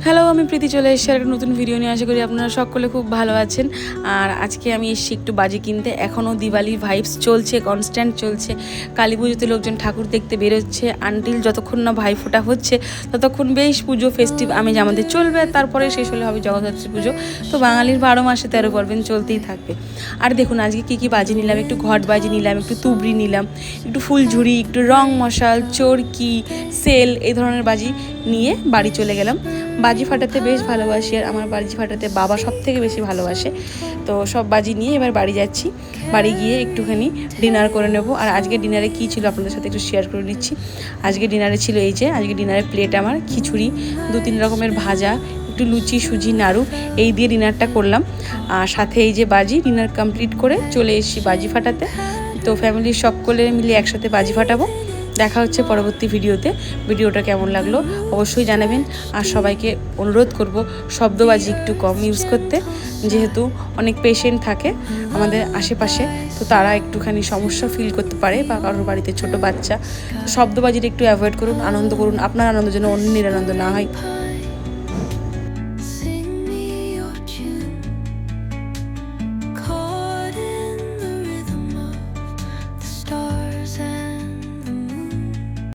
Hello, আমি প্রীতি চলে এসেছি একটা নতুন ভিডিও নিয়ে। আশা করি আপনারা সকলে খুব ভালো আছেন। আর আজকে আমি এসেছি একটু বাজি কিনতে। এখনও দিওয়ালির ভাইবস চলছে, কনস্ট্যান্ট চলছে। কালী পুজোতে লোকজন ঠাকুর দেখতে বেরোচ্ছে। আনটিল যতক্ষণ না ভাইফোঁটা হচ্ছে ততক্ষণ বেশ পুজো ফেস্টিভ আমেজ আমাদের চলবে। তারপরে শেষ হলে হবে জগদ্ধাত্রী পুজো। তো বাঙালির 12 মাসে 13 পার্বণ চলতেই থাকবে। আর দেখুন আজকে কী কী বাজি নিলাম। একটু ঘট বাজি নিলাম, একটু তুবড়ি নিলাম, একটু ফুলঝুরি, একটু রং মশাল, চরকি, সেল এই ধরনের বাজি নিয়ে বাড়ি চলে গেলাম। বাজি ফাটাতে বেশ ভালোবাসি, আর আমার বাজি ফাটাতে বাবা সব থেকে বেশি ভালোবাসে। তো সব বাজি নিয়ে এবার বাড়ি যাচ্ছি। বাড়ি গিয়ে একটুখানি ডিনার করে নেব। আর আজকে ডিনারে কী ছিল আপনাদের সাথে একটু শেয়ার করে নিচ্ছি। আজকে ডিনারে ছিল এই যে, আজকে ডিনারের প্লেট আমার খিচুড়ি, 2-3 রকমের ভাজা, একটু লুচি, সুজি, নাড়ু, এই দিয়ে ডিনারটা করলাম। আর সাথে এই যে বাজি। ডিনার কমপ্লিট করে চলে এসেছি বাজি ফাটাতে। তো ফ্যামিলির সকলে মিলে একসাথে বাজি ফাটাবো। দেখা হচ্ছে পরবর্তী ভিডিওতে। ভিডিওটা কেমন লাগলো অবশ্যই জানাবেন। আর সবাইকে অনুরোধ করব শব্দবাজি একটু কম ইউজ করতে, যেহেতু অনেক পেশেন্ট থাকে আমাদের আশেপাশে, তো তারা একটুখানি সমস্যা ফিল করতে পারে, বা কারোর বাড়িতে ছোট বাচ্চা। শব্দবাজিটা একটু অ্যাভয়েড করুন, আনন্দ করুন। আপনার আনন্দের জন্য অন্যের আনন্দ না হয়।